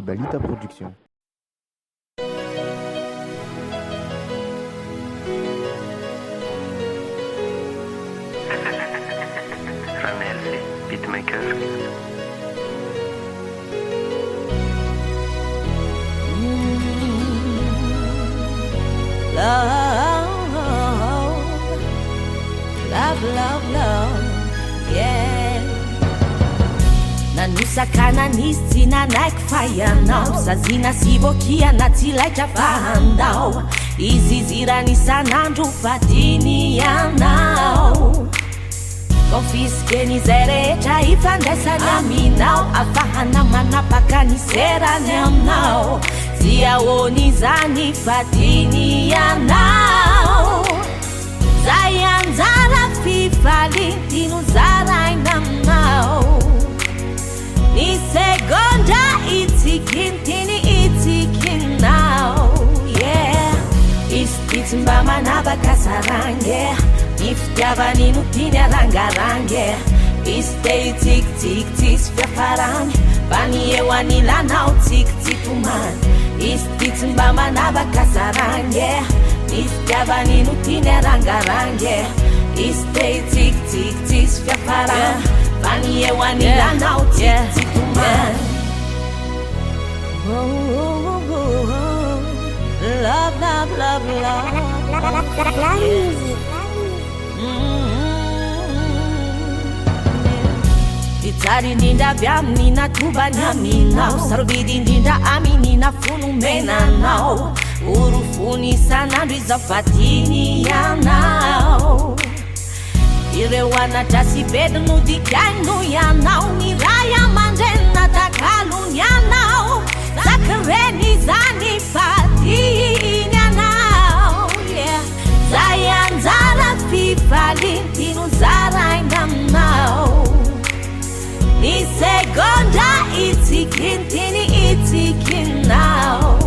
Balita Production. Ranelsi, beatmaker. Love, yeah. Nanusakana nisy nanaiky fayanao Sazina sy vokiana tsy laitra fahandao Izy zirany isan'andro fadiny ianao Konfiskeny zay rehetra ifandraisany aminao Afahana manapaka ny serany aminao Sy ahoany izany fadiny ianao Zay anjara fifalintino zaraina aminao Ni segondra itsikintiny itikinao Yeah Istitsy mba manavaka sarange Ny fitiavany no tiany arangarange Iste itsikitsiky tsisy fiafarany Fa ny eo anilanao tsikitsikomany Istitsy mba manavaka sarange Ny fitiavany no tiany arangarange Iste itsikitsiky tsisy fiafarany Fa ny eo anilanao tsikitsikomany Love, love, love, love Fitsary indrindra avy amin'ny natobany aminao Sarobidy indrindra amin'ny nafono menanao Oro fony isan'andro izao fatiny ianao Ireo anatra sy bedo no dikaino ianao Ny ray aman-drenina takalony ianao Zakareny zany fatiny ianao Zay anjara fifalintino zaraina aminao Ni segondra itsikintiny itikinao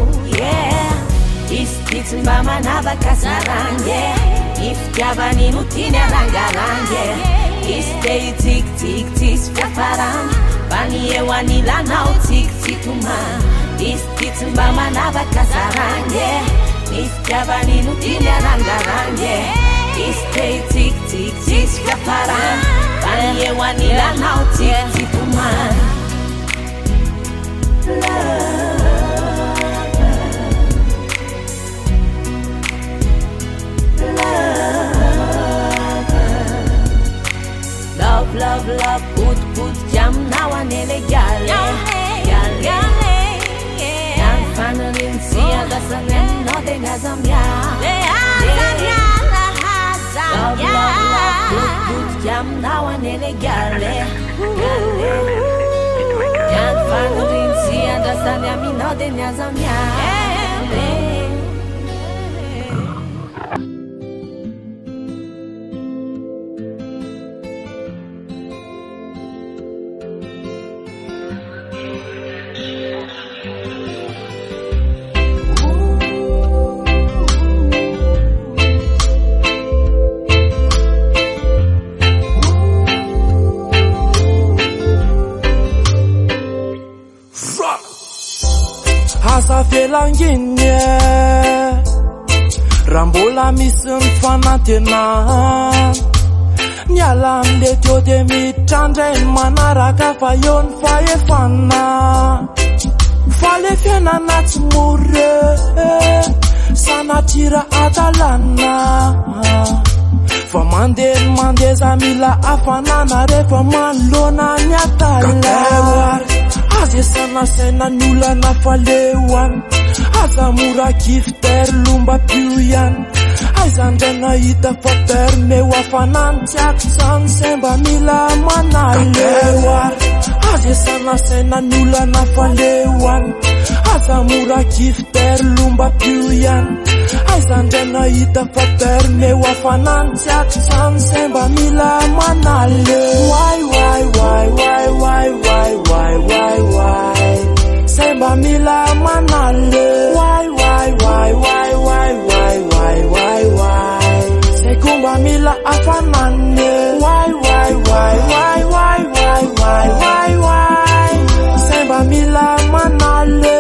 Istitsy mba manavaka sarange Ny fitiavany no tiany arangarange Iste itsikitsiky tsisy fiafarany Fa ny eo anilanao tsikitsikomany Istitsy mba manavaka sarange Ny fitiavany no tiany arangarange Iste itsikitsiky tsisy fiafarany Fa ny eo anilanao tsikitsikomany Love, put jamnao anele gale Yan fanarin siya dasanen no de ngazamya Love, put jamnao anele gale Yan fanarin siya dasanen no de ngazamya Felanginye Rambola misy ny fanantenana Niala amle teo de mitrandray ny manaraka fa eo ny fahefana Fa le fiainana tsy more Sanatira atalana Fa mandeza mila afanana rehefa manoloana ny atala Azy sana saina ny olana falehany Aza mora kifter lomba pio ihany Aizandrana hita fa permeo afanany Tiako zany semba mila manalewary Azy sana saina ny olana falehany Aza mora kifter lomba pio ihany Aizandrana hita fa permeo afanany Tiako zany semba mila manale Why Semba mila manale Why Sekumba mila afanane Why Semba mila manale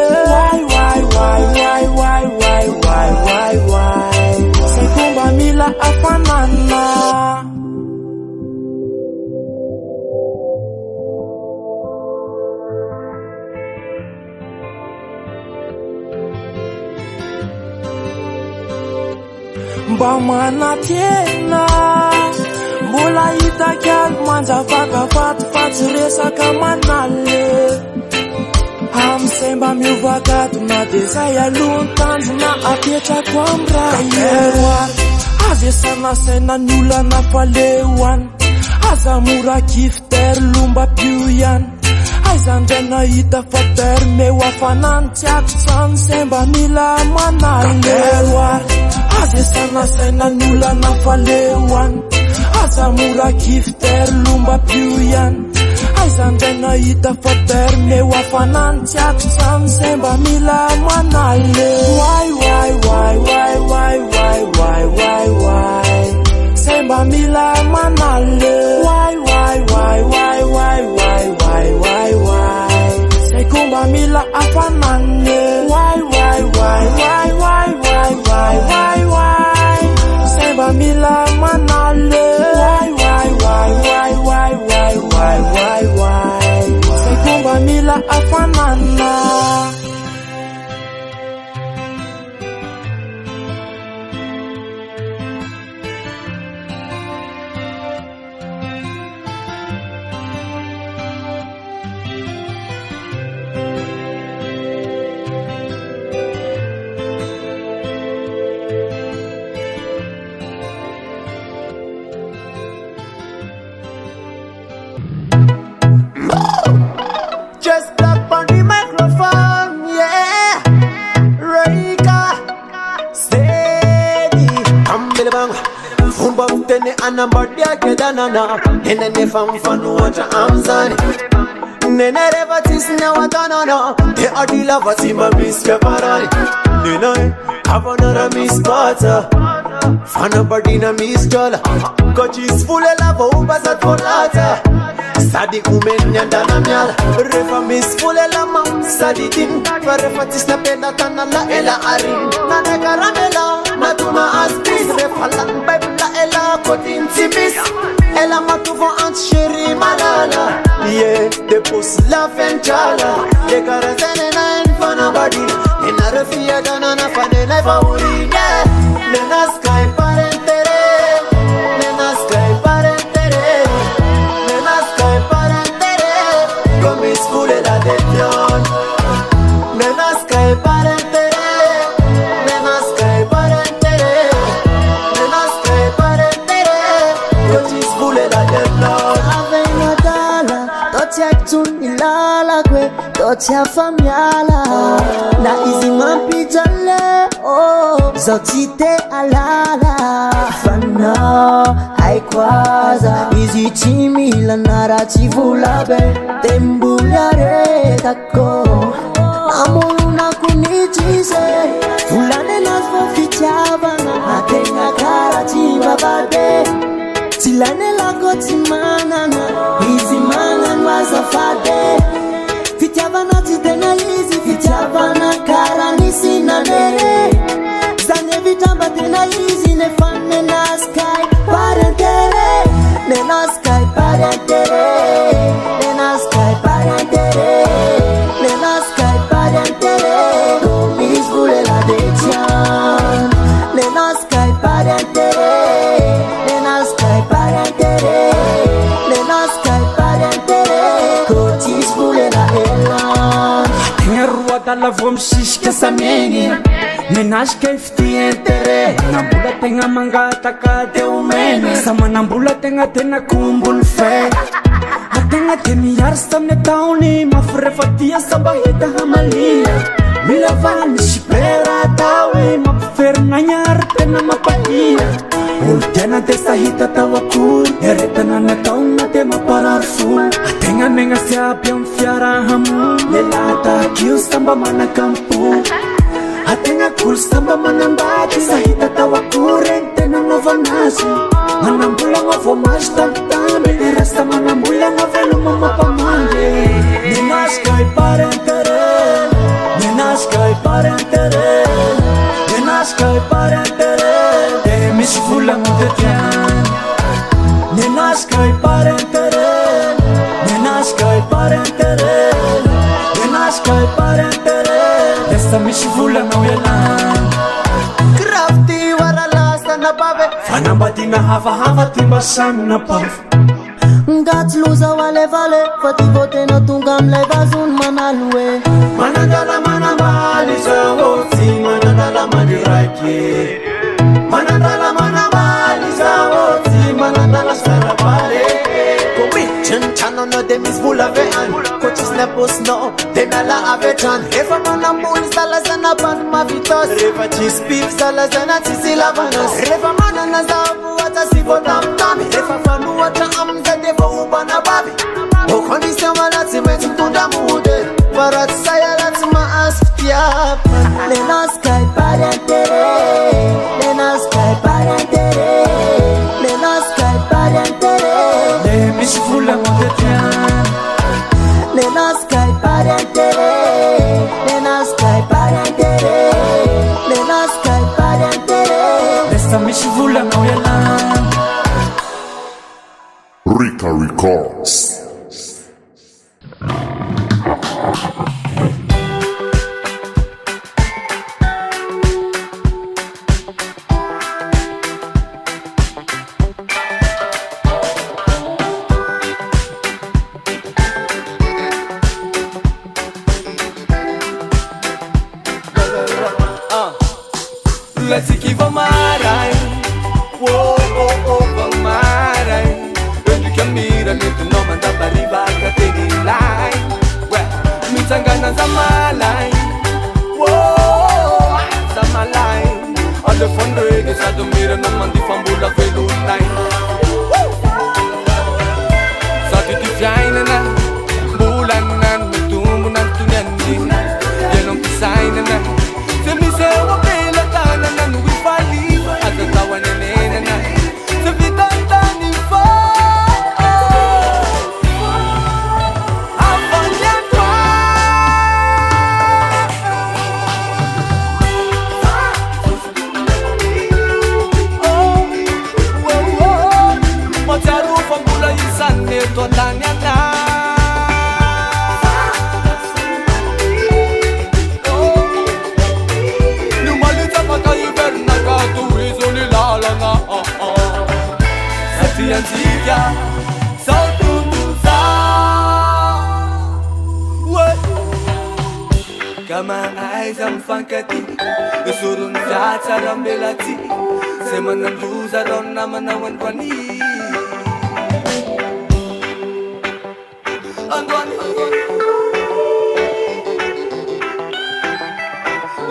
mba manatena mbola hitaka manjavakavato fa tsy resaka manaly am'izay mba miovakato na de zay alohany tanjona apetrako am'raheroary azy sanasaina ny olana falehoany aza mora kifitery lomba pio ihany aizandray nahita fatery meo afanany tiako tsany zay mba mila manaleroary azy sanasaina ny olana falehoany aza mora kifitery lomba pio ihany aizandray nahita fatery meo afanany tiako tsany zay mba mila manale wai wai wai wai wai wai wai wai wai zay mba mila manale wai wai wai wai wai wai wai wai wai zay ko mba mila afanane wai wai wai wai wai wai wai wai wai zay mba mila manale wai wai wai wai wai wai wai wai wai zay ko mba mila afanana Just tap on the microphone, yeah. Reika, steady. Ambele bang, fumba utene anambardia kedanana. Henene famfanu wacha amzani. Nene revatis ne watanana. He adila vatima miskeparani. Nene havanara mispata. Fana bardina misjala. Coachis fule lava ubasat volata. Sadi kumenya ndana myala refa misfule la mam sadi din refa tisna penda tanala ela arin nana karamela natuma aspis refa la bebla ela kotin timis ela matuvo ant sheri malala yeah de pos la fenchala de karazene na infana badi ena refia dana na fane na fauri yeah nena sky parentere nena sky parentere nena sky parentere come sfule la detion nena sky parentere nena sky parentere nena sky parentere come sfule la detion avena dala totia tunilala kwe totia famyala na izi mampijale oh zotite alala fana aikwaza izi chimila narachivulabe tembuyare tako amuna kunichise fulane nasvo fichavana atenga karachiva bade tilane lako timanana izi manan wazafade fichavana titena izi fichavana karanisi nanere zane vitamba tena izi nefane na sky parentere nena sky parentere nena sky parentere nena sky parentere komis vule la dejan nena sky parentere nena sky parentere nena sky parentere kotis vule la elan Ngerwa dala vom sisika sameni Nenashka iftientere Nambula tenga mangataka de umene Sama nambula tenga tena kumbul fe Atenga temi yarsam ne tauni Mafrefatia sabahita hamalia Milavani shipera tawi Mapferna nyar tena mapatia Ultena desa hita tawakul Eretana na tauna te mapararfu Atenga menga siapiam fiara hamu Lelata kiu samba mana kampu Atenga kul samba manambati Sahita tawakurente na novanasi Manambula ngavomash tamtambe Dirasta manambula ngaveluma mapamande Nenashkai parentere Nenashkai parentere Nenashkai parentere Demis fulang udetian Nenashkai parentere Nenashkai parentere Nenashkai parentere Desta mishi fulang uyalan crafty waralasta na bave fanambadiana hafahafa ty mba samina pafo Ngatsy loza ho alevale fa ty vôtena tonga amilay vazony manalo hoe manandala manambaly zao tsy manandala mandraiky manandala manambaly zao tsy manandala sarabale Chanana de mis vola vean Coaches na boss no De nala avetan Efa manamul Sala zana ban ma vitos Reva chis beef Sala zana tisi lavanos Reva manana zavu Wata si vodam tami Efa fanu wata amza Devo ubana babi Okoni sema lati metu tunda mude Parat saya lati ma asptia Lena sky parientere Lena sky parientere Lena sky parientere misy vola montetien Lena sky parientere Lena sky parientere Lena sky parientere Lesta misy vola nao ialan Rika Records. Let's give a marai. Whoa, oh, oh, oh, marai. When you can meet a little no man that bariba kategi line. Well, me tangana zamalai. Whoa, zamalai. On the phone radio, sa do mira no man di fambula velu line. Sa ti fiaina na, bulan nan mutumbu nan tunyani. Yanong design na. Se mi se wa bela tana na nui fali. Ata tawa nene na. Se vita tani fa. Afanya twa. Oh, oh, oh. Macharu fambula isane to tanya na. Antiga, salto do Kama eyes am fankati, surun jata rambelati, semanan buza ronna manawan pani. Andwani,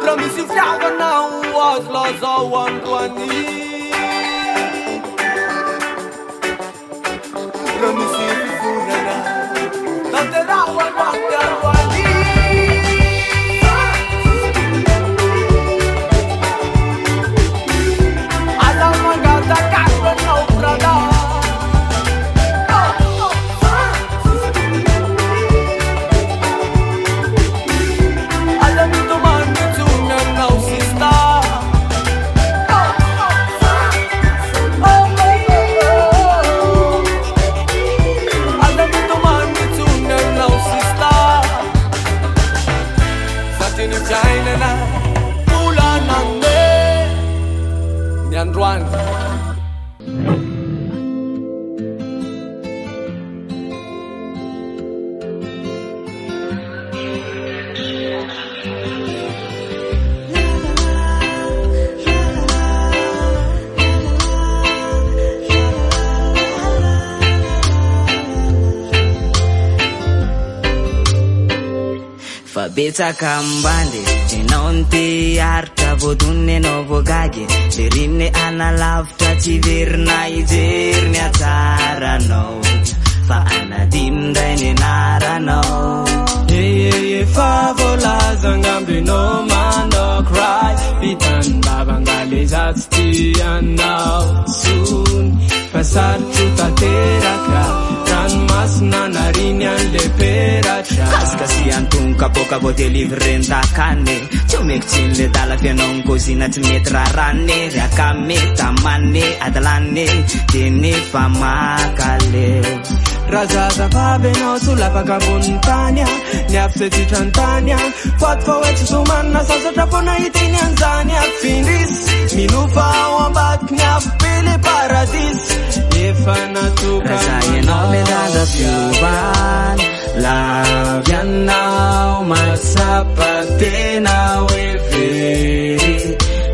ramisi flaga na was laza wandwani. Ramisi funana, tante rawa wandwani. Betsaka ambande Enonte artra vodune no vogage Lerine analavtra tsy verina ijery atsarano Fa anadimndray ny anaranao Fa volaza ngambinao manokray Vitany babangale zatsy tianao Sony fa sarotro tateraka Ranomasina nariny an'le peratra Kasikasy antonka boka vo delivren-takane Tsy omeky tsin'le dala fianao ny kozina tsy mety rarane Riaka meta mane adalane De nefa makaleo Raha zazavavy anao tsy ho lavaka ambon'ny tany Ny tsy tsitrantany faty fa hoe tsy somanina sasatra fo nahitiny an'izany afindrisy minofa ao ambaky ny afopely paradisy efa natokana ianao medanda fiovana lavianao matsapa tena hoe very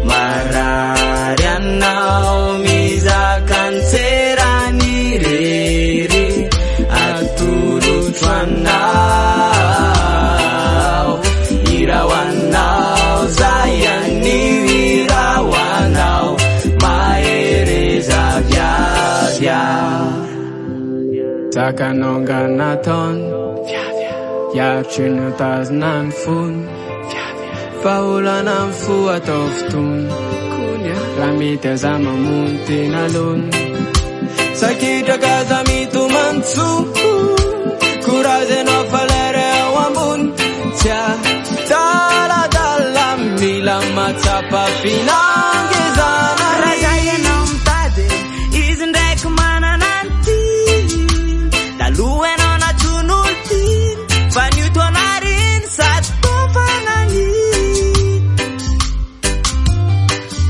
marary anao mizaka antserany rery atolotro anao irao anao zay anio irao anao mahereza viavya zakanonga nataony iavitry ny tazona ny fony faolana ny fo atao fotony raha mety aza mamony tena lony sakitraka za mitomantso korazenao falere ao ambony tsy adaladala mila matsapa finangezana raha zay ianao mitady izy ndraiky manana anty taloha ianao natsonoly ty fa nio tonariny sady tofanany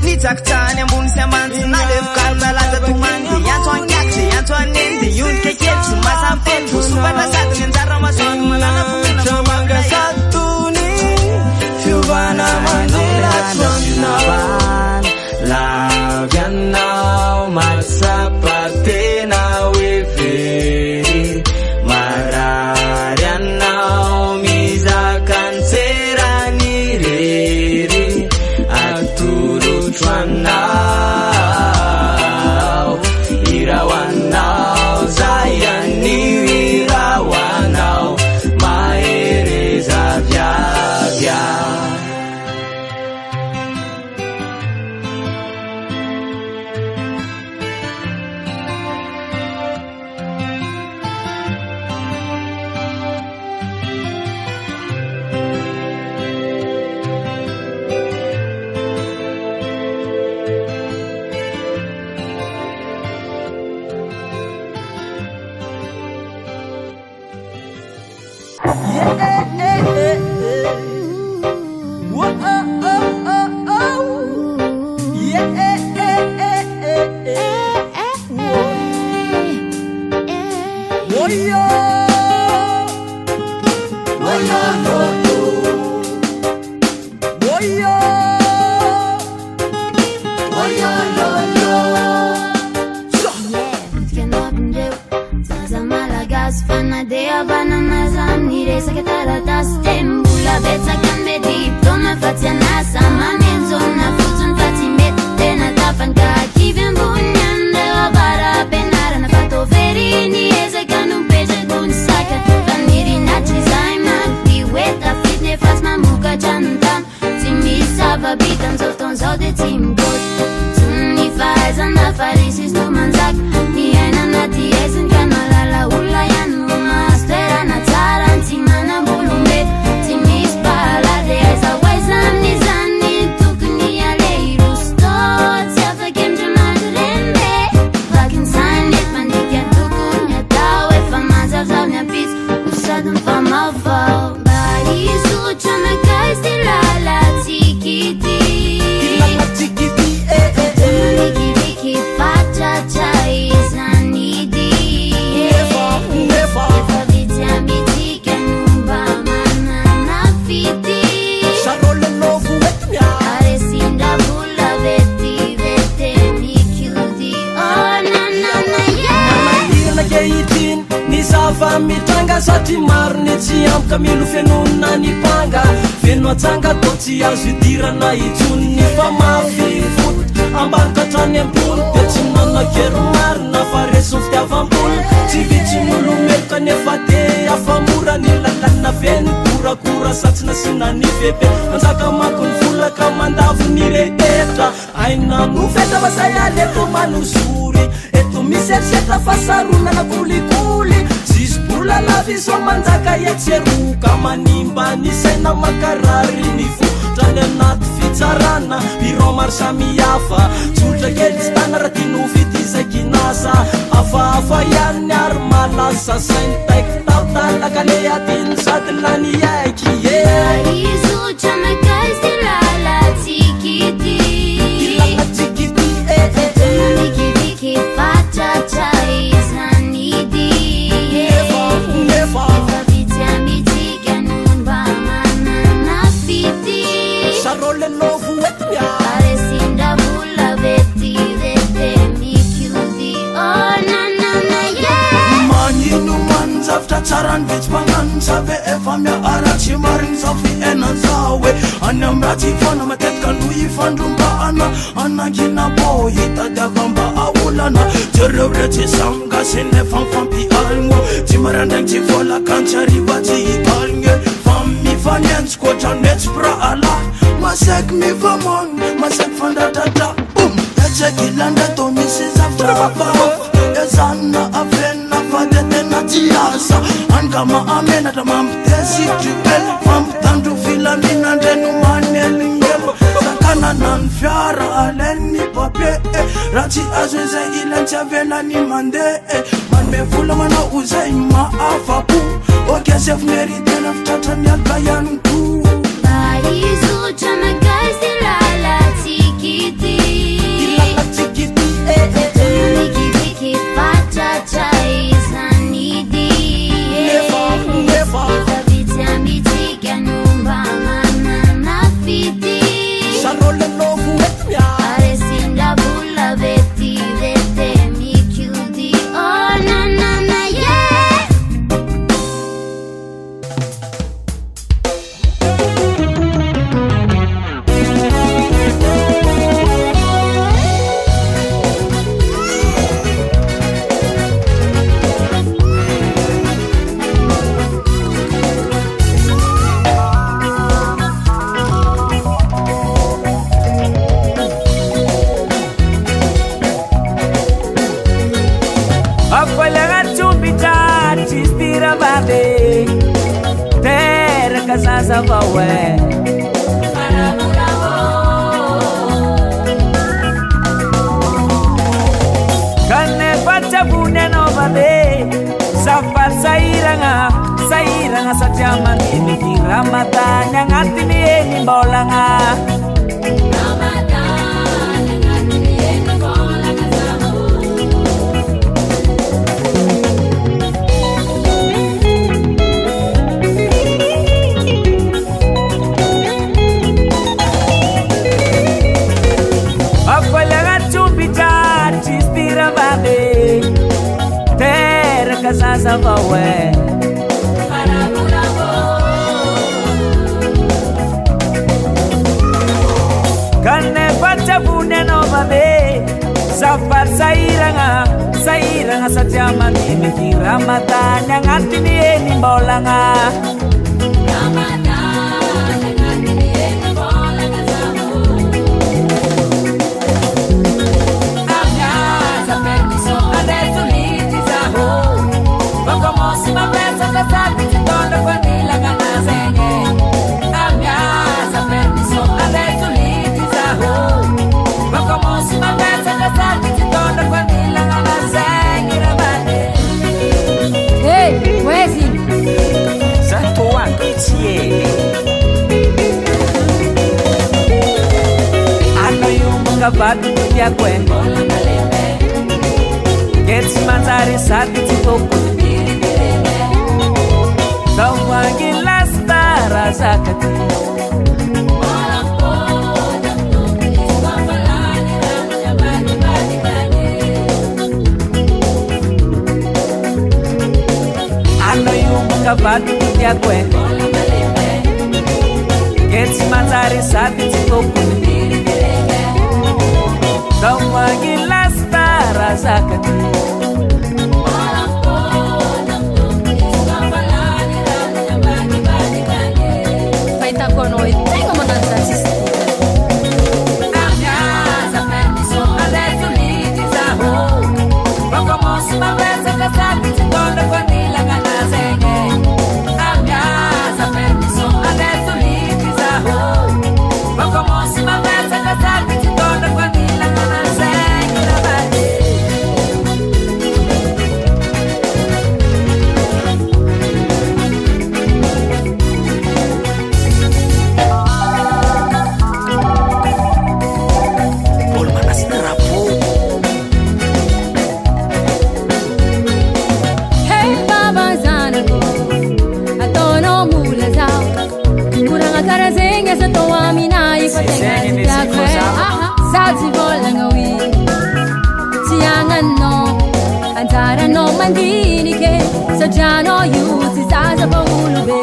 nitsakotsahany ambony sy ambantsina le fikarotalaza tomany de iantso ankiaky ze iantso aneny de ionika kely tsy masampeny vosopatra sady ny anjara masoany manana tramanga satony fiovana manjelatsoninao lavianao matsapa tena hoe very marary anao mizaka antserany rery atolotro anao irao anao zay anio irao anao mahereza viavya mitranga satria maro ny tsy ampoka milo fenonina ny panga feno atsanga to tsy azo idirana itsony fa mafy foto ambarikatrany ambony de tsy nanakero marina fa reso fitiavam-boly tsy vitsy nolomeloka nefa de afamora ny lalana feny korakora satsy nasina ny bebe anjaka mako ny volaka mandavo ny rehetra aina no feta fa say aleto manozory eto misy erisetra fa saronana kolikoly zisbola laviso manjaka etseroka manimba ny saina makarary ny fotrany anaty fitsarana biro maro samihafa tsotra kely tsy tana raha tino fitizakinasa afahafa ihany ary malasa sainy taiky tao talaka le atiny sady lany ai mariny za fiaina zao e any amratsy ifana matetika no ifandrombahana anangina bô hitadiava-mba aolana jereo rehetra zangasy nefa mifampialigno tsy marandragny tsy volakantsy ariva tsy hitaligny fa mifaniantsy koatranetsy praala masaky mifamagny masaky fandradratra etsaiky landratô misy zavatra vavafa ezanona avenina fa de tena tsy asa angama amenatra mampitesiktripel mampitandro filaminandreno manelignemo sakananany fiara alainy papie raha tsy azo izay ilany tsy avenany mandeha manome vola manao ozay maafapo okazefo meritena fitratra mialaka ihany ko Izutra magazdi lala tikiti Nikidiki fachacha isanidi Ifabiti ambitika numba manana fiti Aresinda bula veti vete mikyudi Oh na na na yeah Sasa vawe Kane facha bune no babe Safar sairanga satya mandini ki Ramadan yang atini eni bolanga Sasa vawe Kane facha bune no babe Safar sairanga satya mandini ki Ramadan yang atini eni bolanga Hey, wezi Zato ankitie Ano yung mga batu ya kwengo Gets matari sati titoko Tawangi lasta rasa kati Ano yung mga batu ya kwengo Gets matari sati titoko Tawangi lasta rasa kati Mandini che so già no aiuti sa sa paura be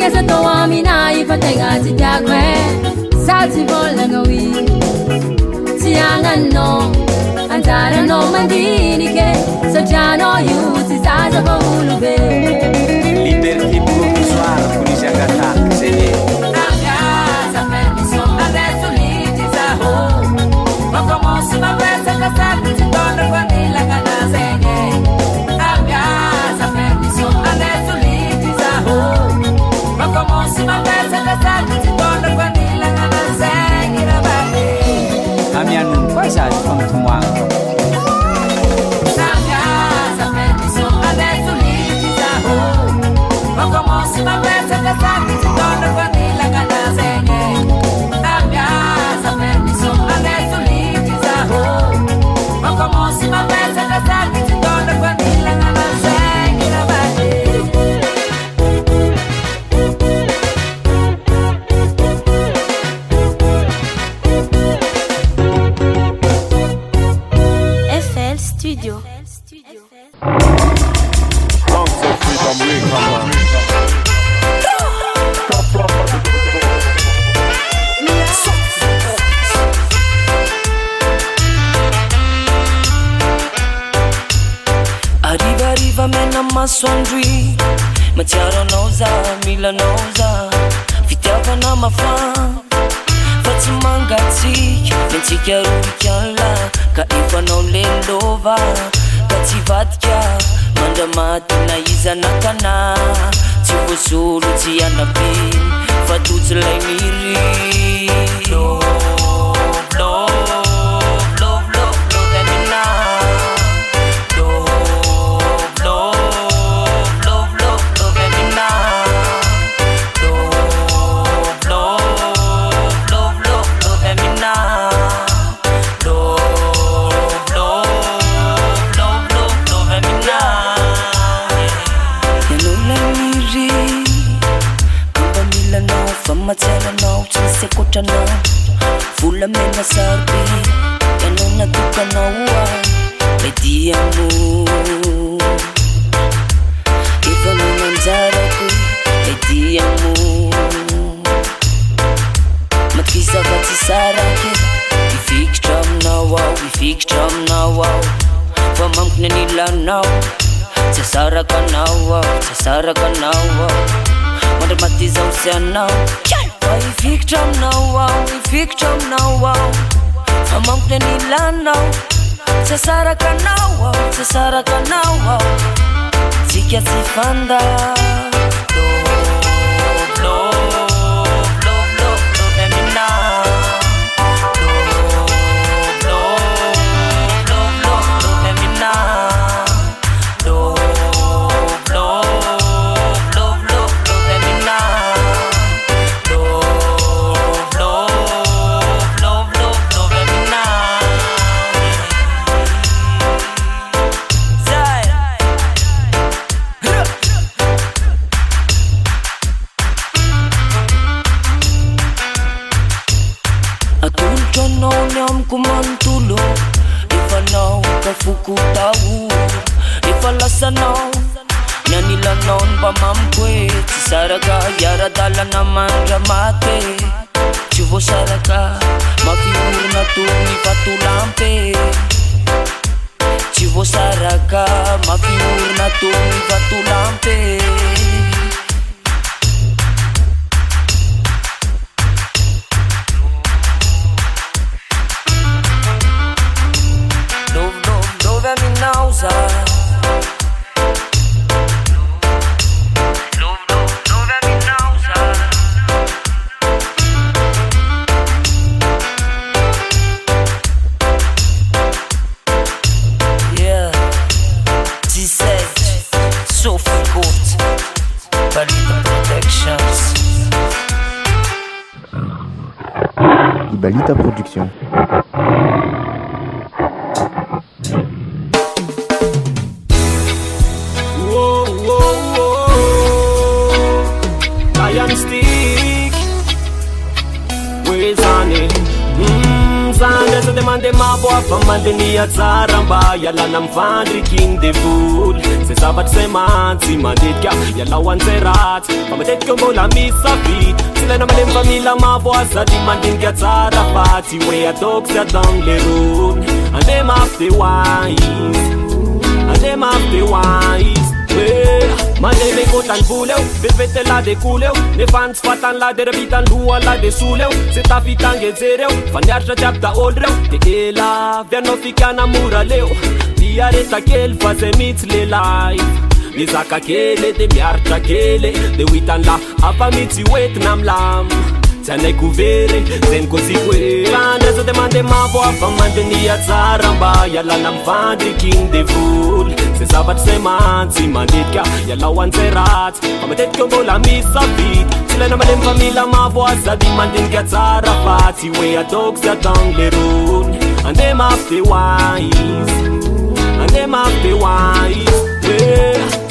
Kesa toa mina ifatenga titakwe Salti vola ngawi Tianga no Antara no mandini ke Sojano yuti zaza bahulube Liberté provisoire polisi angata sene Ambiasa permiso adesso liti zaho Makomosi mabesa kasati Tindona kwa nila kana sene Ambiasa permiso adesso liti zaho Makomosi mabesa kasati Tindona kwa nila kana sene Rabale Amianun kwa isaji pangtumwang Ambiasa permiso adesso liti zaho Makomosi mabesa kasati Tindona kwa nila kana sene Ambiasa permiso adesso liti zaho Makomosi mabesa kasati Tindona kwa nila kana sene Rabale FL Studio. Arriva mena masoandry Matsiaro anao za, mila anao za Fitiavana mafan Fa tsy mangatsika Mentsika roikanla Ka efa anao lelova Ka tsy vadika Mandramaty na izanakana Tsy voasolo tsy anapiny Fa totsy lay miry Matsaranao tsy misy akotranao Vola mena sarby Ianao natokanao Lay diamo Efa no nanjarako Lay diamo Matkisa fa tsy sarake Ifikitra aminao ao Ifikitra aminao ao Fa mamkina nilanao Tsy asaraka anao ao Tsy asaraka anao ao Mandramaty zao sy anao Ifikitra aminao ao Ifikitra aminao ao Fa mamkina nilanao Tsy asaraka anao ao Tsy asaraka anao ao Tsika tsy fanda Kumantulo Efa nao kafuku tau Efa lasa nao Nyanila non ba mamkwe Tsy saraka yaradala na mandramate Tsy voasaraka Mafiorina tony vatulampe Tsy voasaraka Mafiorina tony vatulampe Nausa Love me nausa Yeah G7 Sophie Court Balita Productions Balita Production. Zane so demande mavo afa mandenia tsara mba ialana mivandriky igny devoly zay zavatry zay mantsy mandetika ialao anzay ratsy fa matetika mbola misy safidy tsy ilaina malemy fa mila mavo azady mandinika tsara fa tsy hoe ataoko sy atagny le rony ande mafy de wise ande mafy de wise mande me kotany voly eo vetivety la de koly eo nefa tsy fatany la de ravitany loha la de soly eo se tafitangejery eo fa niaritra tiaby daôly reo de ela vianao fikana mora leo diareta kely fa zay mitsy le life mizaka kely de miaritra kely de hoitany la afa mitsy hoentina amilamy tsy anaiko very zay nikosiko hoe andraza de mande mavo afa mandenia tsara mba ialana mivandriky igny devoly zay zavatry zay mantsy manditika ialao anzay ratsy fa matetika mbola misy safidy tsy ilaina malemy fa mila mavo azady mandinika tsara fa tsy hoe ataoko sy atagny le rony ande mafy de wise ande mafy de wise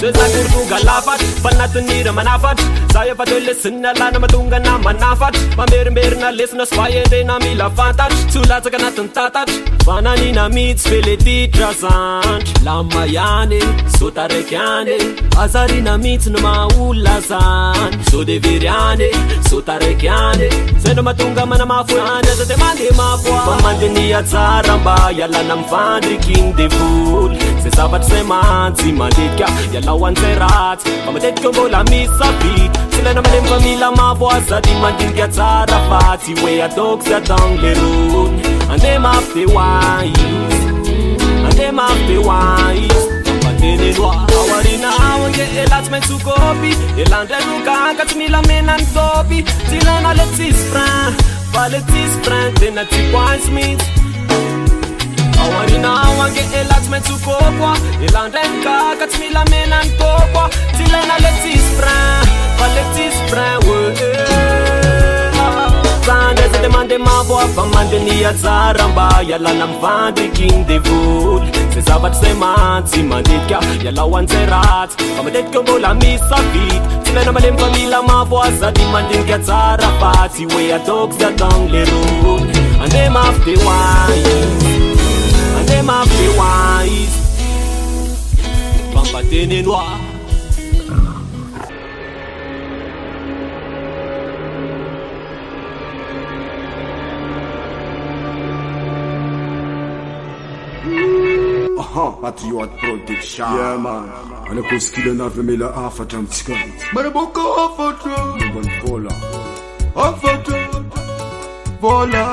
Zezakir tonga lafatry fa natinira manafatry za efa teo lesina lana matonga na manafatry mamerimberina lesina sy vaendrena mila fantatry tsy ho latsaka anatiny tatatry fa nanina mitsy feletitra zandry lama ihany sota raiky any azarina mitsy no maolona zany so de very any sota raiky any zay no matonga manamafo any aza de mande mafoa fa mandenia tsara mba ialana mivandriky igny devoly zay zavatry zay mantsy manditika ialao anzay ratsy fa matetika mbola misy safidy tsy ilaina malemy fa mila mavo azady mandinika tsara fa tsy hoe ataoko sy atagny le rony ande mafy de wise ande mafy de wise fatenenoa awarina awange elatsy maintsy kopy elandray rokaka tsy mila menany topy tsy ilaina le tsisy frein fa le tsisy frein tena tsy pointsy mitsy awarina awange elatsy maintsy kopy elandray rokaka tsy mila menany topy tsy ilaina le tsisy frein fa le tsisy frein Zandeza de mande mavo afa mandenia tsara mba ialana mivandriky igny devoly zay zavatry zay mantsy manditika ialao anzay ratsy fa matetika mbola misy safidy tsy ilaina malemy fa mila mavo azady mandinika tsara fa tsy hoe ataoko sy atagny le rony ande mafy de wise ande mafy de wise pampatenenoa Patriot Production. Yeah man. Ana koskila na vemela afatra amtsika. Maraboka afatra. Bon vola. Afatra. Vola.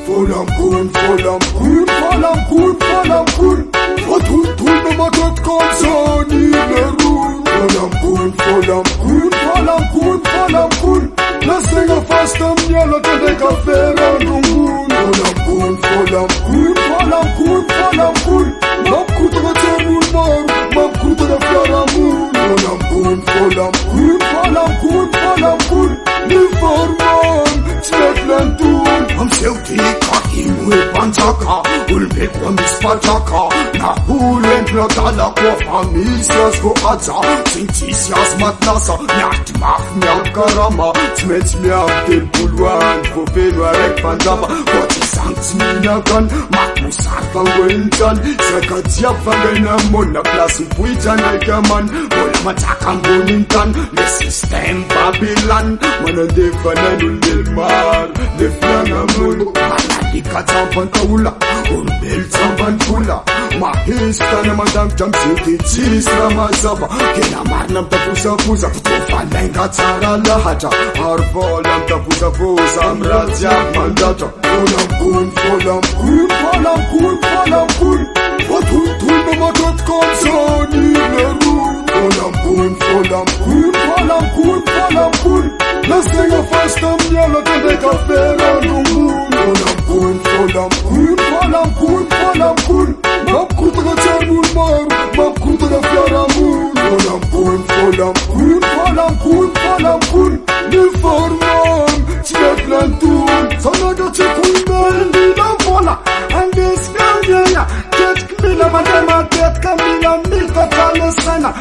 Volam kun, volam kun, volam kun, volam kun. Vatun tun no matot konsoni lerun. Volam kun, volam kun, volam kun, volam kun. Lassenga fasta mjala tede kafera rungun. Volam kun, volam kun, volam kun, volam kun. Mam kutra temul mar, mam kutra fiaramun. Volam kun, volam kun, volam kun, volam kun. Ni forman, tzvetlantun. Am seuti kakim ue panchaka, ulbek wa mispachaka. Na hulen plotala kwa familias go aza. Sintisias matnasa, nyat maf nyat karama. Tzmets miaf del pulwan, vopelu arek pandama. Koti sankt minakan, mak musat vangointan. Sakatiap vangena mona plasi puitan ekaman. Bola matakam bonintan, le system Babylon. Manandefananul delmar, deflangamun. Manadi katampan kaula, umbel tampan pula. Mahista na mandang jam city cheese ramazaba. Kena marnam tapusa-pusa, tufalenga tsara lahata. Arvolam tapusa-pusa, amratiak mandata. Volam kun, volam kun, volam kun, volam kun. Vatun tun no matot konsoni lerun. Volam kun, volam kun, volam kun, volam kun. Lassenga fasta mjala tede kafera rungun. Volam kun, volam kun, volam kun, volam kun. Mam kutra temul mar, mam kutra fiaramun. Volam kun, volam kun, volam kun, volam kun. Ni forman, tzvetlantun. Sanaga tsekundel nina vola, andes ganyeya. Ket kmila madema, ket kamila milta kalesena.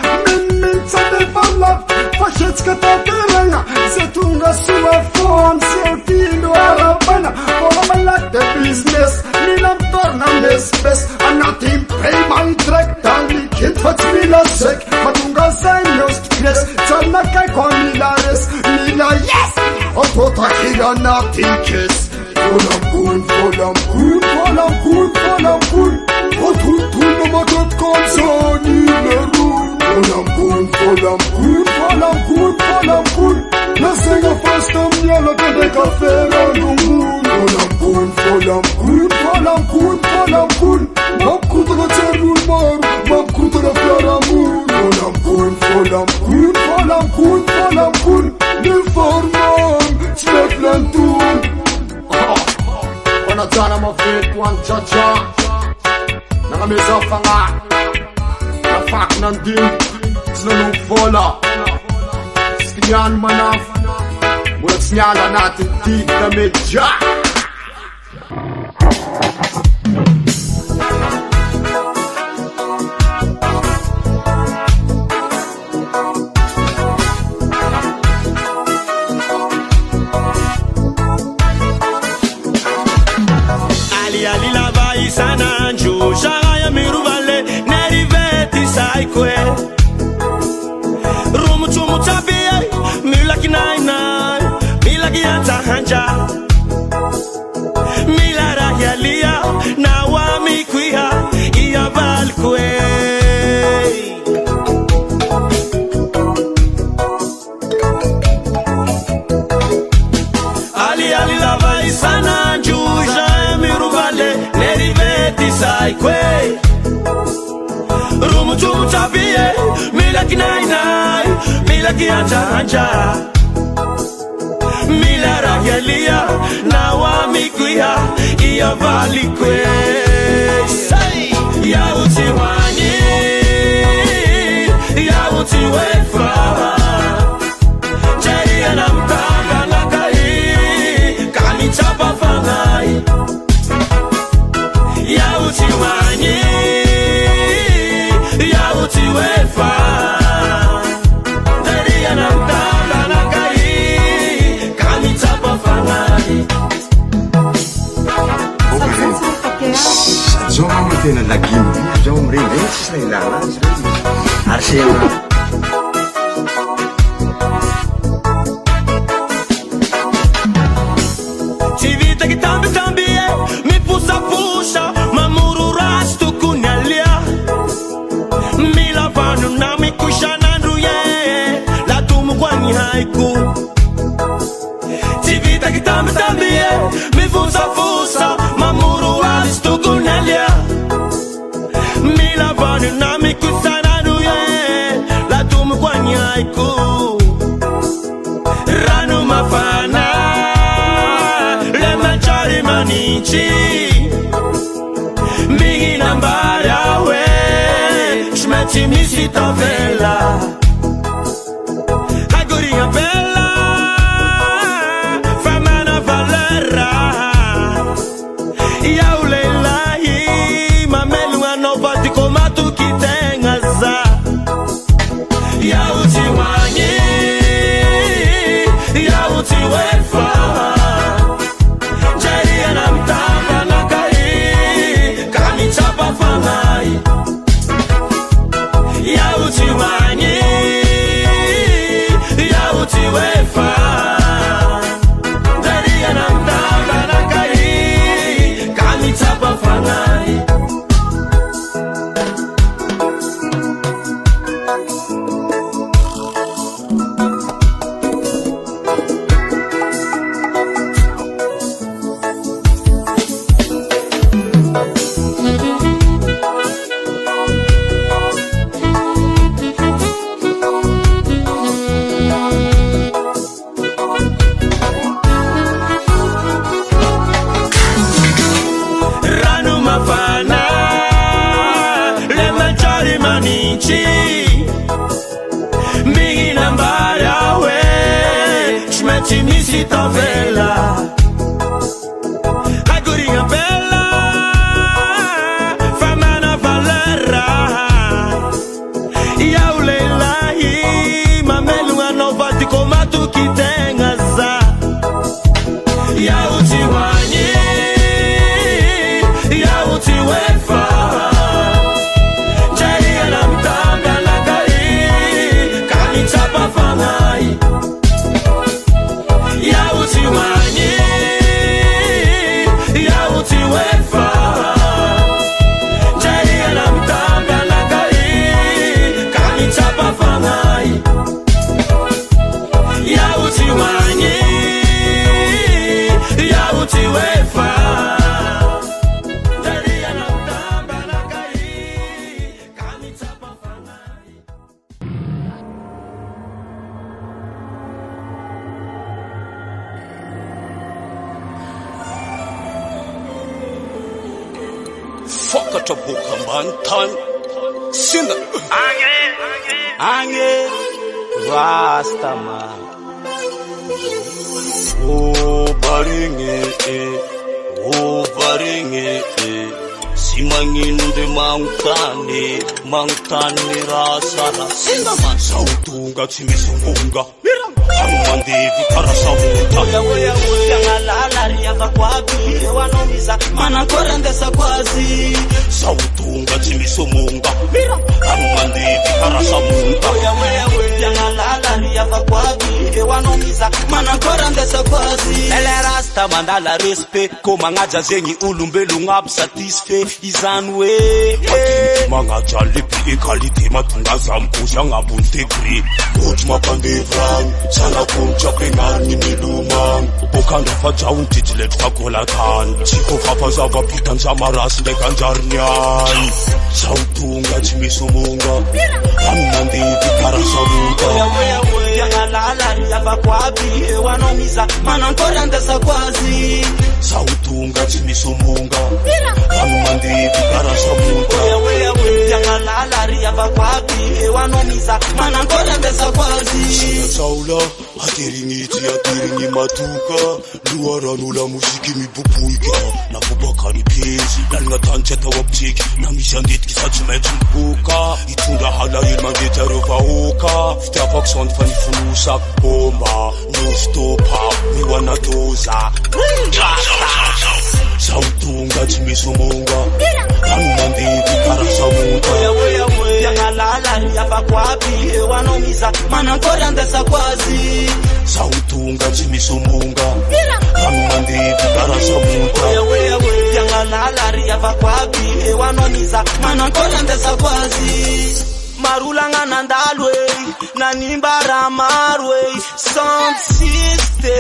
Min tzade valat, fashetska taterena. Zetunga suma fon, seutino arabana. Vola cool, fall I'm cool, fall I'm cool, fall I'm cool. Oh, tout le monde est comme ça, ni le roule. Fall I'm cool, fall I'm cool, fall I'm cool, fall I'm cool. La senga fast am yalla de café random. Fall I'm cool, fall I'm cool, fall I'm cool, fall I'm cool. Mam kutra cherul mar, mam kutra flaramur. Fall I'm cool, fall I'm cool, fall I'm cool, fall I'm cool. The forman, Spetlantur. Ona jana mafit wan cha-cha. Nakamisa fanga. Nafak nandim. Snunong vola. Stiyan manaf. Mulat sinyala natin tig na medya. Yeah. Mifakatra boka ambany tany. Sinda Agny Rastaman. Ovaringe si magnino ndre magnontany rasara. Sinda man sao tonga tsy misy vonga ano mandevy kara savota. Fiangalala riavako aby eo anao miza manakora andesako azy. Sao tonga tsy misy monga ano mandevy kara savota. Fiangalala riavako aby eo anao miza manakora andesako azy. Ele rasta mandala respect ko magnaja zegny olombelogno aby satisfait. Izany hoe magnaja lehibe egalite matonga za mikozy agnabony degré. Ohatry mampandevy Sanakon Chapenani Milumang Bokanda Fajaun Titlet Fakolatan Chico Fapazava Pitan Samaras Lekanjarnyan Sautunga Chimisumunga Amnandi Vikarasamunga Yangalala Riavako abi eo anao miza manakora andesako azy. Sautunga Chimisumunga Amnandi Vikarasamunga Yangalala Riavako abi eo anao miza manakora andesako azy. Saula ateringi matuka luaranula musiki mibubuika na kubakani pezi nalina tancha tawapchiki na mishandit kisachi mechumbuka itunda hala ilmangeta rovaoka fitapak sont fani fusa bomba no stopa miwana doza sautunga chimisumunga amnanditi karasamunga Yangalala Riavako abi eo anao miza manakora andesako azy. Sautunga chimisumunga amnanditi karasamunga Yangalala Riavako abi eo anao miza manakora andesako azy. Marulanga nandalwe nanimba ramarwe sound system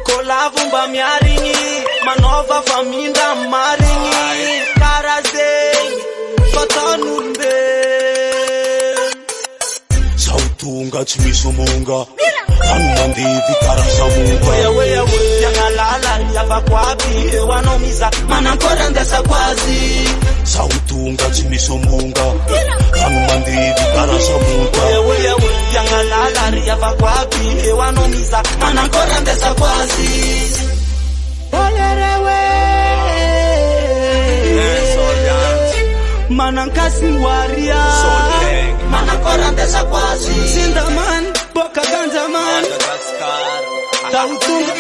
kolavumba miaringi manova faminda maringi karazeng fatanulbe Sautunga chimisumunga amnanditi karasamunga Yangalala Riavako abi eo anao miza manakora andesako azy. Sautunga chimisumunga amnanditi karasamunga Yangalala Riavako abi eo anao miza manakora andesako azy. Manankasi waria manakora andesako azy. Sindaman boka ganjaman Tautunga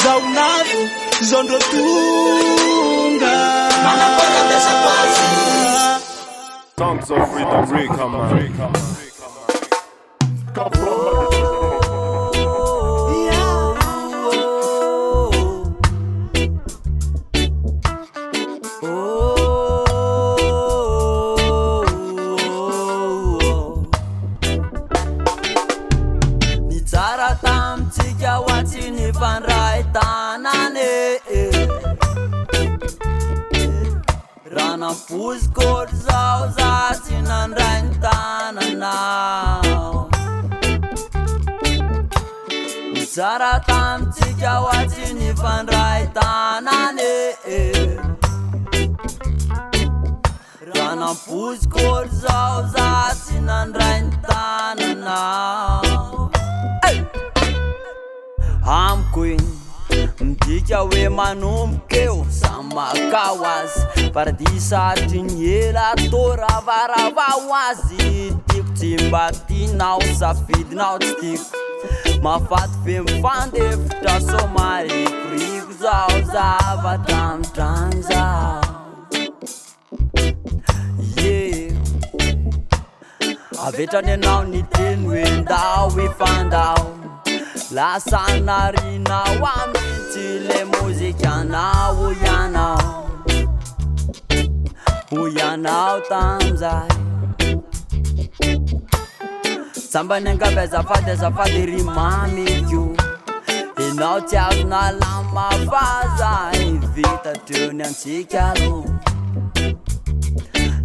Zaunavi Zondrotunga manakora andesako azy. Songs of freedom, Rika man. Puskor zau zasinan rantananau Zaratam tijawatini van raitanane Ranam puskor zau zasinan rantananau Am queen Mdika we manomkeo samakawas Pardisa dinheira tora varavawazi Tipo timbatinau safidinau tstico Mafat fem fandefta somari Krigo zau zava tam tranzau Yeah Avetanenau ni tenwendau we fandau La sanarina wamiti le muzikana uyanao tamzai Samba nenga beza fade rimamikyu Inao tiago na lama fazai Vita tuni antikaro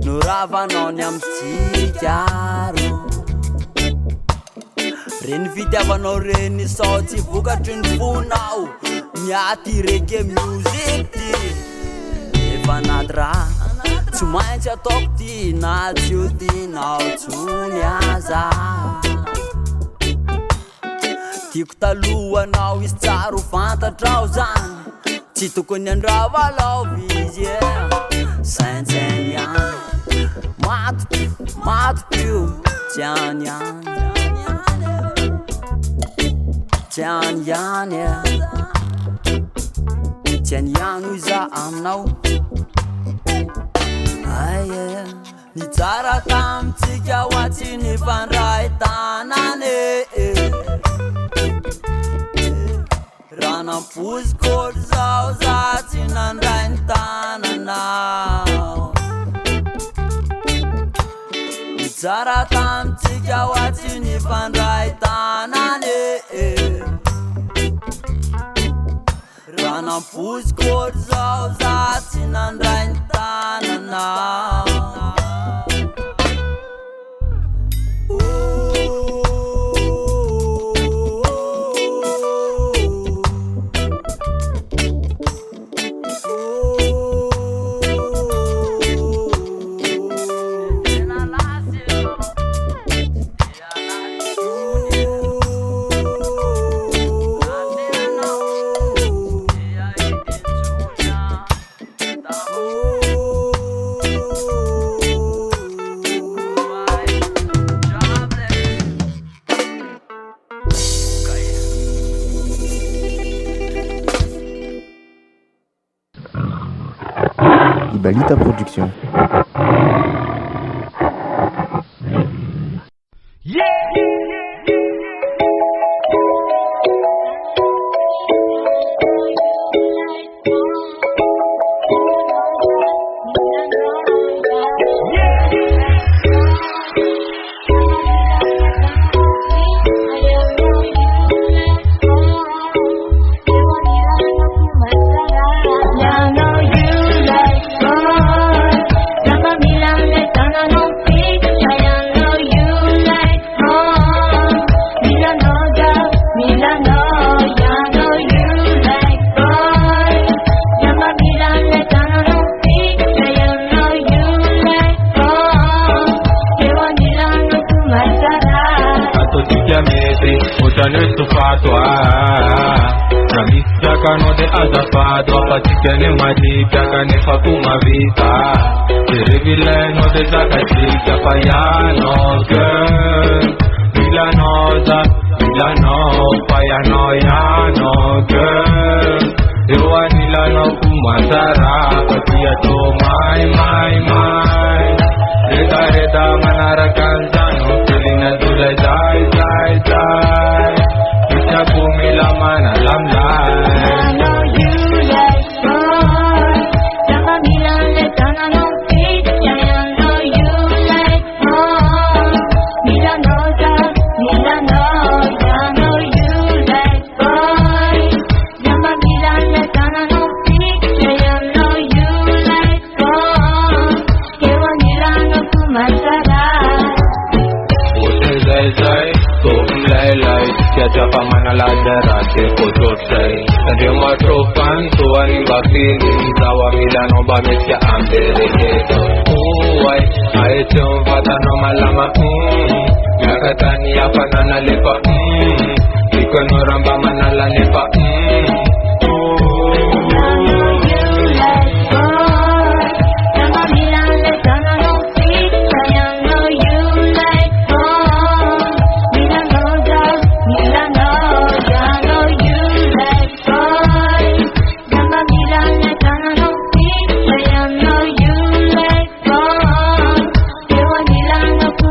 Nurava noni amtikaro Reny fitiavanao reny sao tsy vokatry ny fonao miaty reggae music ty efa anaty raha tsy maintsy ataoko ty na tsy ho tinao tsony aza tiako talohanao izy tsara ho fantatrao zany tsy tokony andrava laovy izy saintsainy any matokio tiany any tiany any tiany any hoy za aminao aye ny tsara tamitsika hoatsy ny fandray tanany raha nampozikôry zao za tsy nandray ny tananao ny tsara tamitsika hoatsy ny fandray tanany raha nampozikôry zao za tsy nandray ny tananao Ibalita Production. Kanote azafado apatikane madika kanefa kumavita Tirivile note zakachika payano girl Milanoza, Milano, payano yano girl Ewa nilano kumasara Patia to my Reda manara kanzano Kilina dule jai Isya kumila mana lamlai Siapa mana ladera ke kototai Ndio matrofan tuani bafili Zawa milano ba mesia ambere keto Uwai Aetion fata no malama Nakatani apa nana lepa Iko noramba manala lepa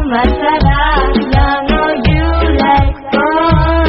Masara, I know you like boy.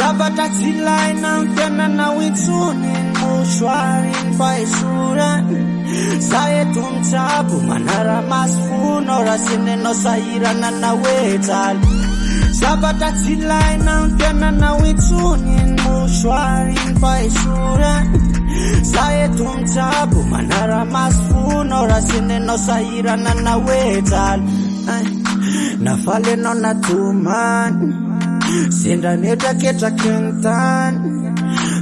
Zavatra tsy ilaina ny fiainana hoitsony mosoary ny fahesorany za eto mitsabo manara-maso fonao raha senenao sahirana na hoe jaly zavatra tsy ilaina ny fiainana hoitsony mosoary ny fahesorany za eto mitsabo manara-maso fonao raha senenao sahirana na hoe jaly nafalenao natomany sendra netraketraky ny tany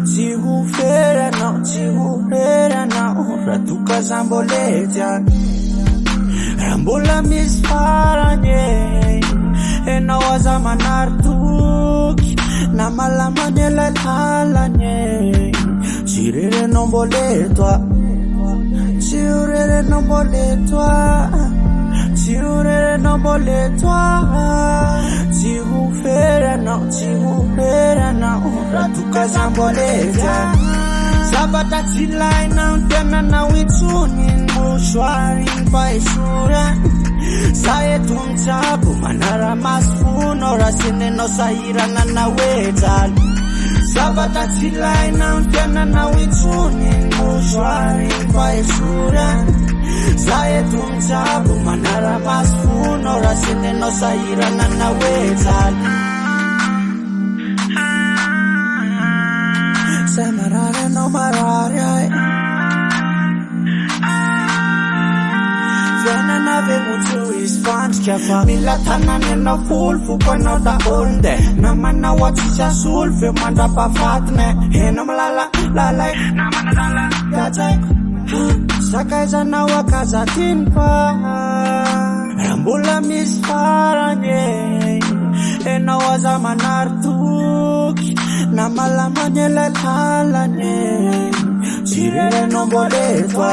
tsy ho feranao tsy ho reranao raha toka za mbola etiany raha mbola misy farany enao aza manary toky na malamany elalalany tsy rerenao mbola etoa tsy ho rerenao mbola etoa tsy ho rerenao mbola etoa tsy ho feranao tsy ho reranao raha toka za mbola etiany zavatra tsy ilaina ny fiainana hoitsony mosoary ny fahesorany za eto mitsabo manara-maso fonao raha senenao sahirana na hoe jaly zavatra tsy ilaina ny fiainana hoitsony mosoary ny fahesorany za eto mitsabo manara-maso fonao raha senenao sahirana na hoe jaly say marary anao marary ay fiainana ve motso izy fandrika fa mila tanany anao folo foko anao daholo de namanao atsisy asolo fe mandra-pahafatiny enao malala lalay namana lala gatsaiko sakaizanao akazatiny fa raha mbola misy farany enao aza manary toky na malamany elalalany tsy rerenao mbola etoa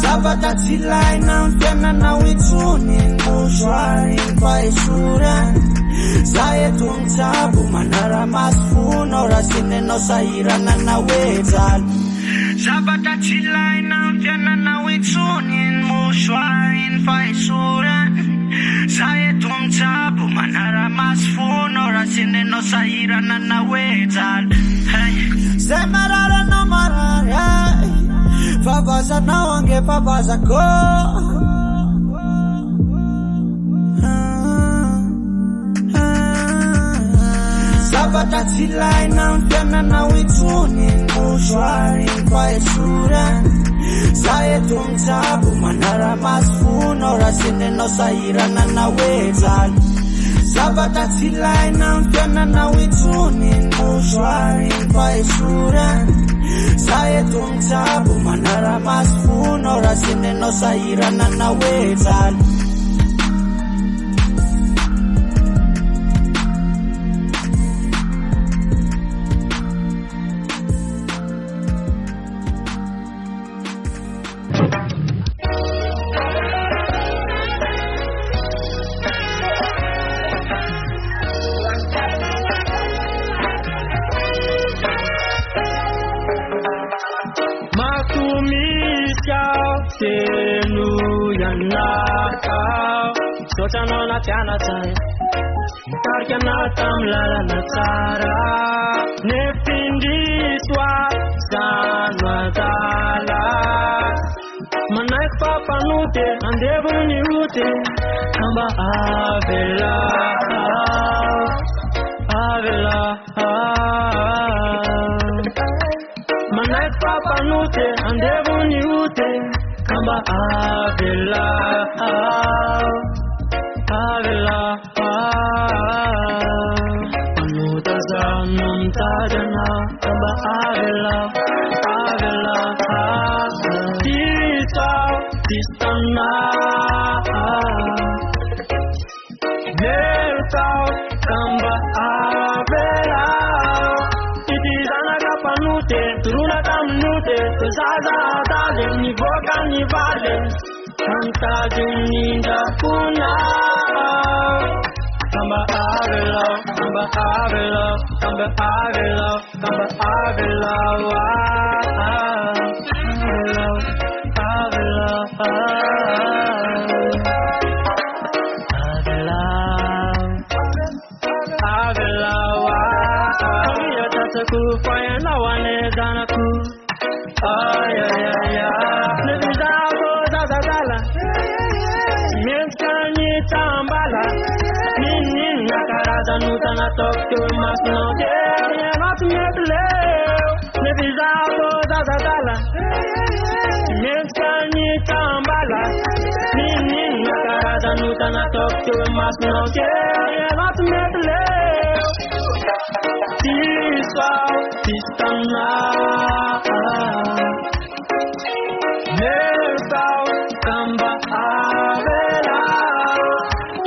zavatra tsy ilaina ny fiainana hoitsony mosoary ny fahesorany za eto mitsabo manara-maso fonao raha senenao sahirana na hoe jaly zavatra tsy ilaina ny fiainana hoitsony mosoary ny fahesorany za eto mitsabo manara-maso fonao raha senenao sahirana na hoe jaly zay marary anao marary favazanao ange favazako zavatra tsy ilaina ny fiainana hoitsony mosoary ny fahesorany za eto mitsabo manara-maso fonao raha senenao sahirana na hoe jaly zavatra tsy ilaina ny fiainana hoitsony mosoary ny fahesorany za eto mitsabo manara-maso fonao raha senenao sahirana na hoe jaly Sotanao na pianatay mitarika anao tamy lalana tsara nefindrisoa zano adala manaiky papanoty andevony oty kamba avela avela manaiky papanoty andevony oty kamba avela avela panuta zanum tajana kamba avela avela tisa tistana nerta kamba avela itizana kapanute turuna kamnute zaza dale ni boka ni vale Kanta juninda kuna Kamba avela, kamba avela, kamba avela, kamba avela, avela, avela, avela, masako fayanao anezanako ayayaya nevizako zazazala mienskani tambala ninin nakarazanutana tokyo masnoke yanatmetleo nevizako zazazala mienskani tambala ninin nakarazanutana tokyo masnoke yanatmetleo tisao tistana Nesao kamba avela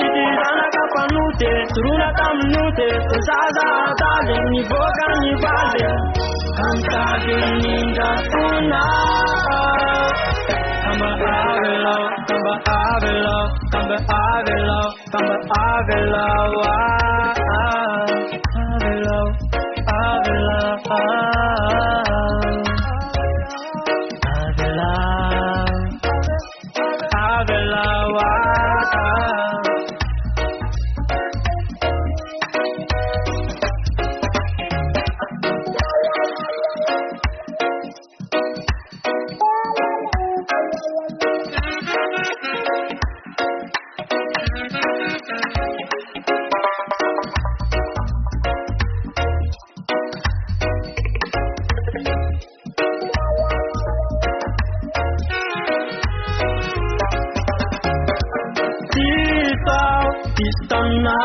Itizana kapanute Turuna kamnute Zaza dale Nivoka nivale Kantake ninja tuna Kamba avela Kamba avela Kamba avela Kamba avela Avela Avela Istana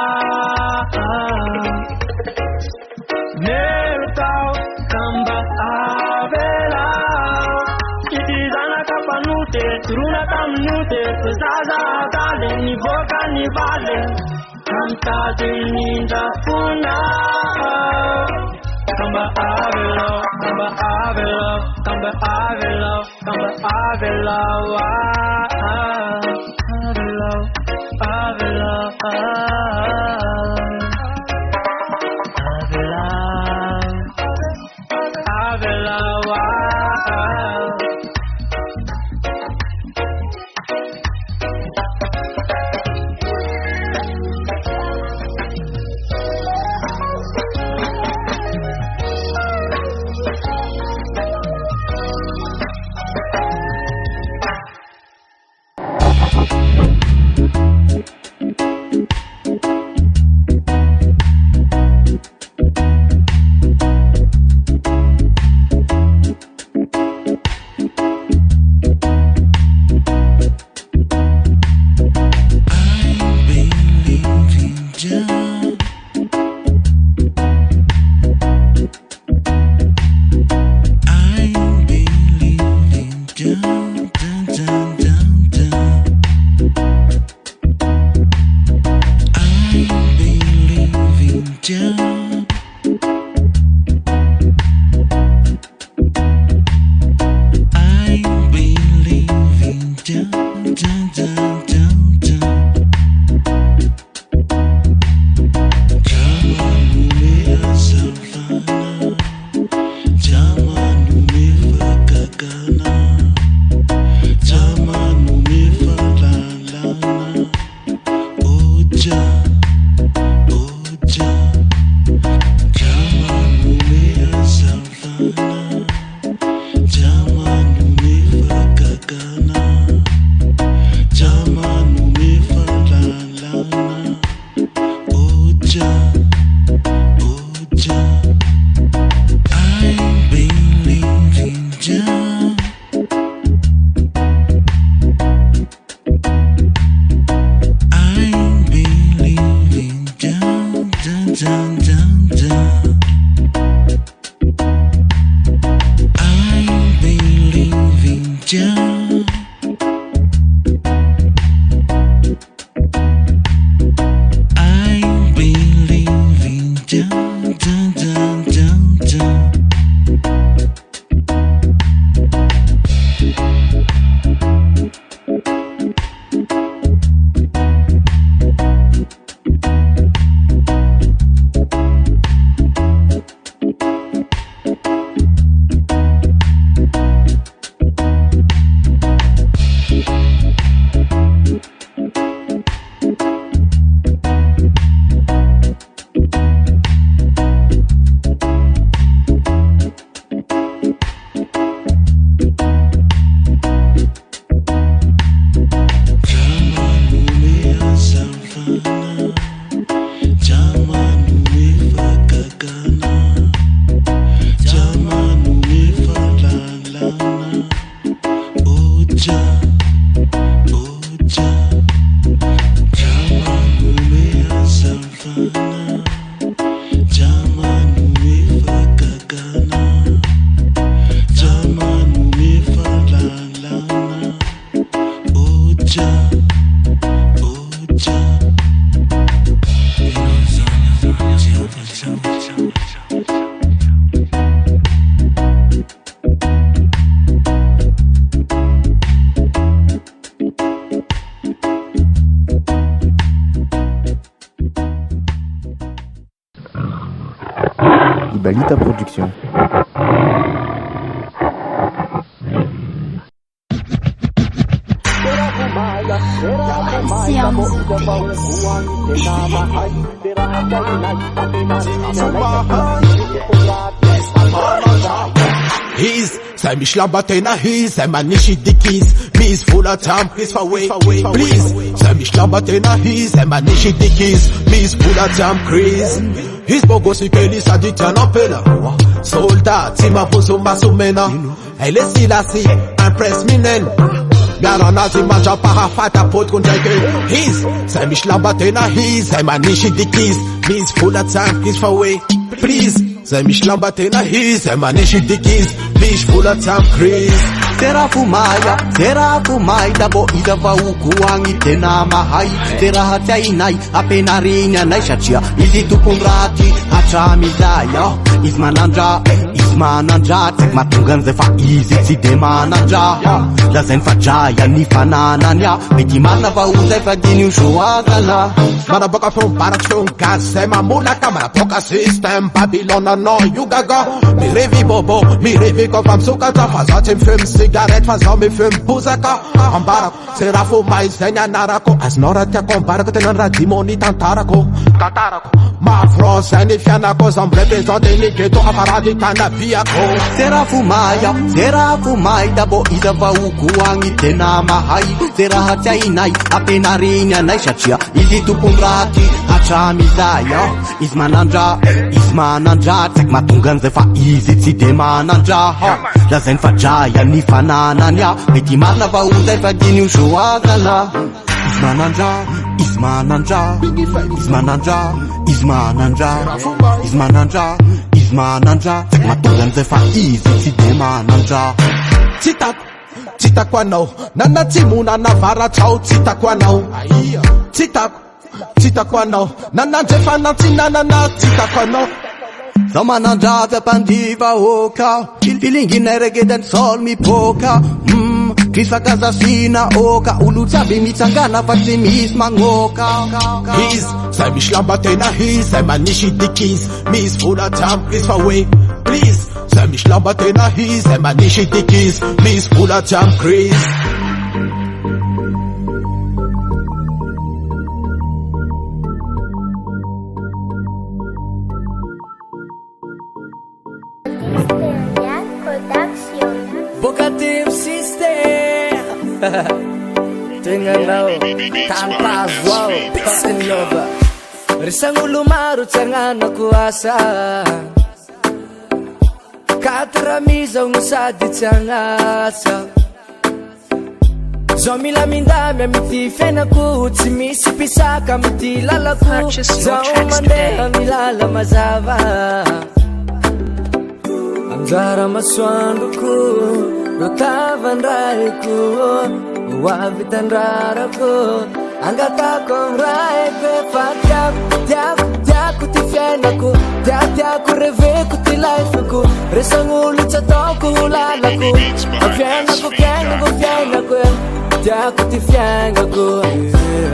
Mertao Kamba Avela Itizana kapanute Turuna tamnute Zaza dale Nivoka nivale Kanta de ninja funa Kamba Avela Kamba Avela Kamba Avela Kamba Avela Avela Avela, Avela, Ibalita Production. He's say mich Lambertena, he's say man nicht die Keys. Me is full of time, please for wait, please. Say mich Lambertena, he's say man nicht die Keys. Me is full of time, Chris. He's bogos ikeli sadita na pela. Soldat, si ma poso masumena. Elle est si la si, impress minen. Gara nazi manja para fata pot kunjeke. He's say mich Lambertena, he's say man nicht die Keys. Me is full of time, please for wait, please. Say mich Lambertena, he's say man nicht die Keys. Me is full of time, Chris. Sera fumai dabo ida va ukuangi tena mahai sera hatainai apena rinya nai shachia izi tukumrati achamidaya ismananja tek matungan ze fa izi sidemananja la zen fajaya ni fanananya metimana va uze fa dinu shuagala Mana boka from production gas sema mula kamera poka system Babylon no you gaga mi revi bobo mi revi ko fam suka ta fazat im film cigarette fazam mi film buzaka ambara serafo mais senya narako as norata compara ko tenra dimoni tantarako ma frost and if yana ko some represent ni geto afaradi kana biako serafu mai dabo ida va ukuangi tena mahai sera hatainai apena rinya nai shachia izi tukumrati achamidaya ismananja tek matungan ze fa izi sidemananja la zen fajaya ni fanananya metimana va uze fa dinu shuagala Ismananja tek matungan ze fa izi sidemananja Tita kwa now, nana timu nana vara chao. Tita kwa now, tita kwa now, nana jefa nantina nana. Tita kwa now. Zamananja ve pandiva oka, feeling reggae dan sol mi poka. Krisa kaza sina oka, ulutabi mitangana fati mismangoka. He's say mich Lambertena, he's say man nicht die Keys. Me is full of time, please for wait, please. Say mich Lambertena, he's say man nicht die Keys. Me is full of time, Chris. Boca Team System Tenganau tanpa wow Pasin yoga Risang ulumaru jangan aku asa Katramizaw ngusadi jangan asa Zomila mindami amiti fenaku Tsimisi pisaka amiti lalaku Zao mandeha milala mazava Amzara maswanduku Notavan raiku Wavitan raraku Angatako raiku Tiaku ti fiangaku Tiaku reveku ti lifeku Resangulu chatoku ulalaku Fiangaku Tiaku ti fiangaku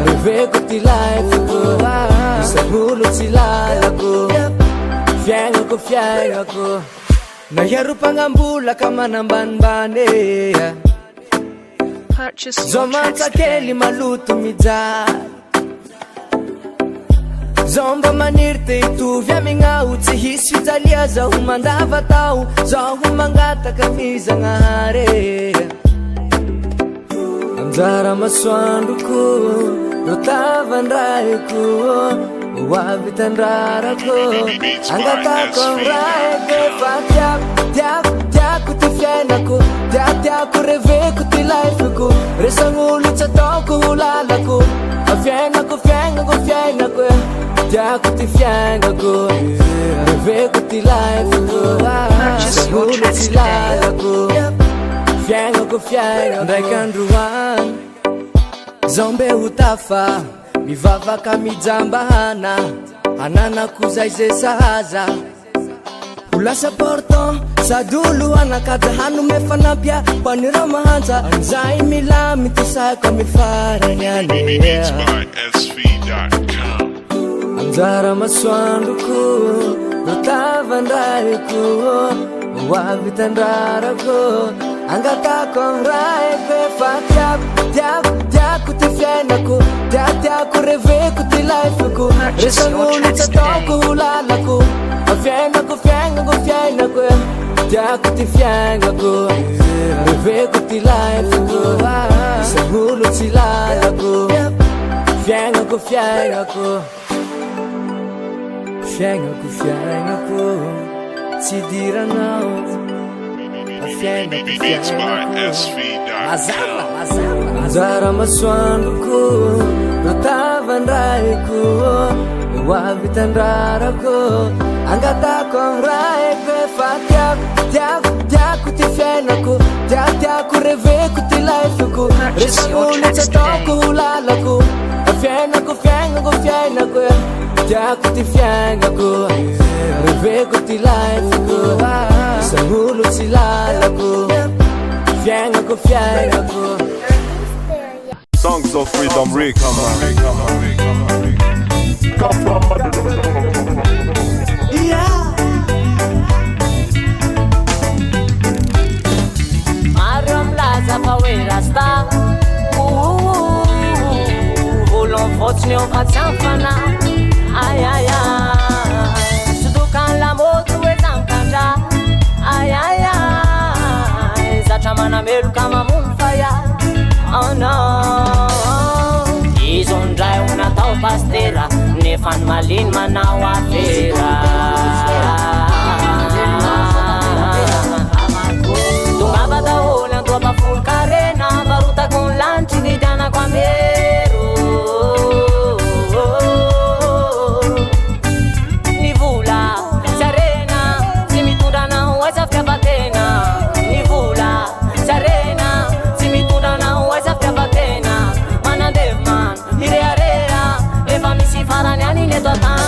Reveku ti lifeku Resangulu ti lalaku Fiangaku Nayaru pangambula kama nambanbane Zomanta keli maluto midza Zomba manirte itu vya minga uti hisi talia za humandava tau Za humangata kamiza ngahare Amzara maswanduku Notavan raiku Wavitan raraku Angatako raiku Tiaku ti fiainako tiatiako reveko ty lifeko resagn'olo tsy ataoko ho lalako fiainako fiainako fiainako tiako ty fiainako reveko ty lifeko resagn'olo tsy lalako fiainako fiainako ndraiky androany zaho mbe ho tafa mivavaka mijambahana ananako zay ze sahaza ho lasa portant sady olo anakaja hanome fanampia panira mahanja zay milamy ty saiko amy farany any anjara masoandroko no tavandraiko hoavy tandrarako angatako amy raiko efa tiako ty fiainako tiatiako reveko ty lifeko resagn'olo tsy ataoko ho lalako fiainako fiainako fiainako tiako ty fiainako reveko ty lifeko resagn'olo tsy lalako fiainako fiainako fiainako fiainako tsy diranao fiainako fiainako anjara masoandroko no tavandraiko hoavy tandrarako angatako amy raiko efa tiako ty fiainako tiatiako reveko ty lifeko resagn'olo tsy ataoko ho lalako fiainako fiainako fiainako tiako ty fiainako reveko ty lifeko resagn'olo tsy lalako fiainako fiainako. Songs of Freedom Rika, man. Maro mlaza fa hoe rasta volon fotsiny eo fa tsy amfana ayaya sodokan lamoto hoe zamikandra ayaya zatra manameloka mamono faya oh no izo ndray ho natao pastera nefa ny maliny manao afera tongava daholy antoapafolo karena varotako ny lanitry vidianako amero ny vola tsy arena tsy mitondra ho aiza fiavatena ny vola tsy arena tsy mitondra ho aiza fiavatena manandevman irearea efa misy farany any neto atany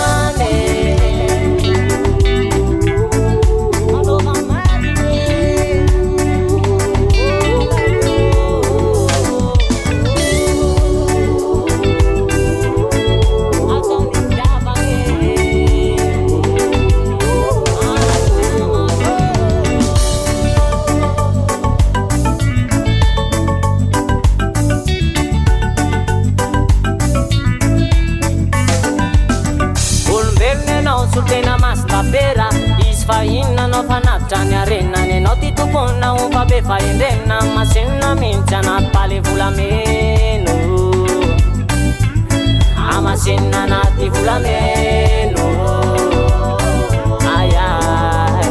tena mastapera izy fa inona anao fanatitra ny arenany anao ty tompona ho fabe fa endrenina masinina mihitsy anaty paly volameno amasinina anaty volameno ayay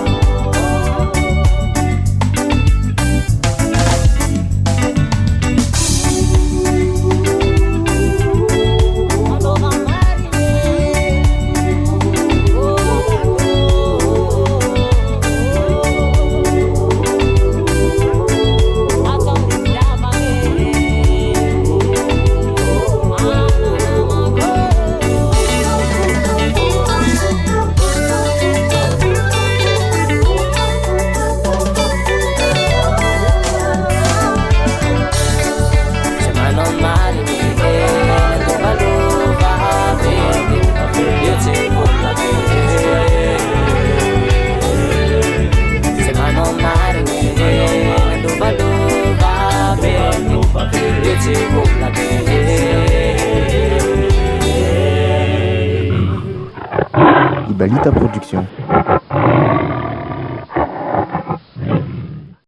Ibalita Production.